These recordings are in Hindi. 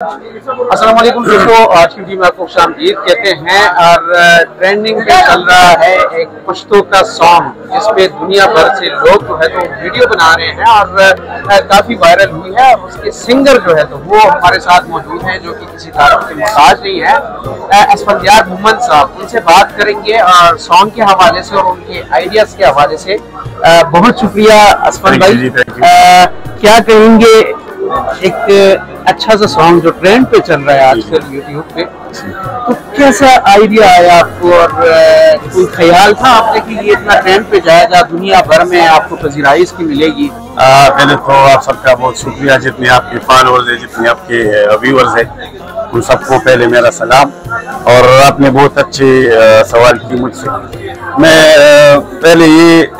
अस्सलाम वालेकुम दोस्तों, आज की वीडियो में आपको खुशामदीद कहते हैं। और ट्रेंडिंग पे चल रहा है एक पश्तो का सॉन्ग जिसपे दुनिया भर से लोग जो है तो वीडियो बना रहे हैं और काफी वायरल हुई है। उसके सिंगर जो है तो वो हमारे साथ मौजूद हैं जो कि किसी तारीफ के मोहताज नहीं है, असफंदियार मोहम्मद साहब। उनसे बात करेंगे और सॉन्ग के हवाले से और उनके आइडियाज के हवाले से। बहुत शुक्रिया असफन भाई। क्या कहेंगे, एक अच्छा सा सॉन्ग जो ट्रेंड पे चल रहा है आजकल यूट्यूब पे, तो कैसा आइडिया आया आपको और कोई ख्याल था आपने कि ये इतना ट्रेंड पे जाएगा, दुनिया भर में आपको पज़ीराइश की मिलेगी? पहले तो आप सबका बहुत शुक्रिया, जितने आपके फॉलोअर्स है, जितने आपके व्यूअर्स है, उन सबको पहले मेरा सलाम। और आपने बहुत अच्छे सवाल किए मुझसे। मैं पहले ये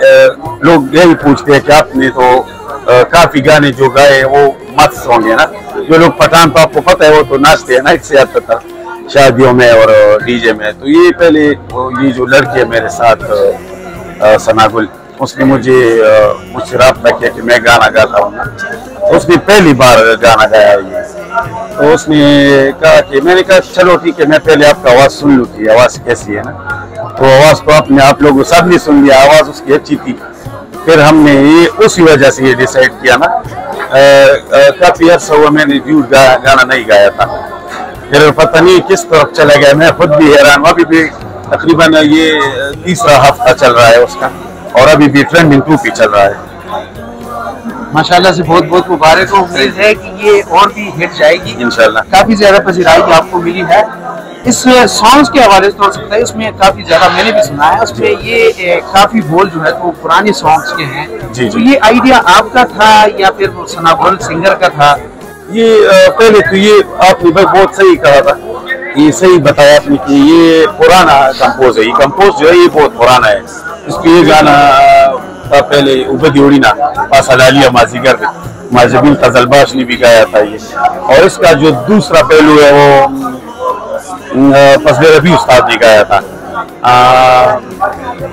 लोग यही पूछते हैं कि आपने तो काफी गाने जो गाए वो मस्त सॉन्ग है ना। जो लोग पठान तो आपको पता है वो तो नाचते हैं ना, इससे आता था शादियों में और डीजे में। तो ये पहले ये जो लड़की है मेरे साथ सनागुल, उसने मुझसे रब्ता किया कि मैं गाना गाता हूँ ना। उसने पहली बार गाना गाया ये, तो उसने कहा कि, मैंने कहा चलो ठीक है, मैं पहले आपका आवाज़ सुन लूँ कि आवाज़ कैसी है ना। तो आवाज़ तो आपने आप लोग सब ने सुन लिया, आवाज़ उसकी अच्छी थी। फिर हमने ये उसी वजह से ये डिसाइड किया ना। काफी अर्सा हुआ मैंने ड्यूट गाना नहीं गाया था, फिर पता नहीं किस तरफ चला गया, मैं खुद भी हैरान। अभी भी तकरीबन ये तीसरा हफ्ता चल रहा है उसका और अभी भी ट्रेंडिंग 2 पे चल रहा है। माशाल्लाह से बहुत बहुत मुबारक हो। उम्मीद है कि ये और भी हिट जाएगी इंशाल्लाह। काफी ज्यादा पज़ीराई आपको मिली है। इस सॉन्ग्स के हवाले से सकता है, उसमें काफी ज्यादा मैंने भी सुना है, उसमें ये काफी बोल जो है तो पुराने सॉन्ग्स के हैं। तो ये आइडिया आपका था या फिर सनागुल सिंगर का था? ये पहले तो ये आपने भाई बहुत सही कहा था, ये सही बताया आपने कि ये पुराना कंपोज है। ये कंपोज जो है ये बहुत पुराना है। इसके ये गाना था पहले उबदी उड़ीना पासलालिया माजीगर माजबिन तजलबाश ने भी गाया था ये। और इसका जो दूसरा पहलू है वो फजले रबी उस्ताद ने गाया था,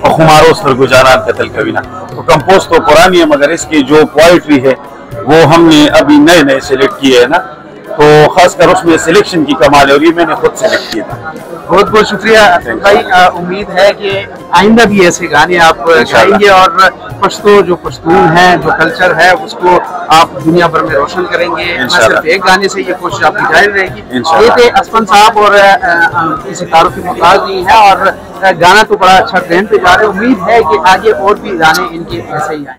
खुमारो सर गुजारान कतल कविना। तो कंपोज तो पुरानी है, मगर इसकी जो पोइट्री है वो हमने अभी नए नए सिलेक्ट किए है ना। तो खासकर उसमें सिलेक्शन की कमाल है और ये मैंने खुद सिलेक्ट किया था। बहुत बहुत शुक्रिया भाई। उम्मीद है कि आइंदा भी ऐसे गाने आप गाएंगे और पश्तो जो पश्तून है, जो कल्चर है, उसको आप दुनिया भर में रोशन करेंगे। न सिर्फ एक गाने से ये कोशिश आपकी जारी रहेगी। ये थे असफन साहब और किसी तारुफ की मोहताज नहीं है और गाना तो बड़ा अच्छा ट्रेंड पे जा रहा है। उम्मीद है कि आगे और भी गाने इनके ऐसे ही आए।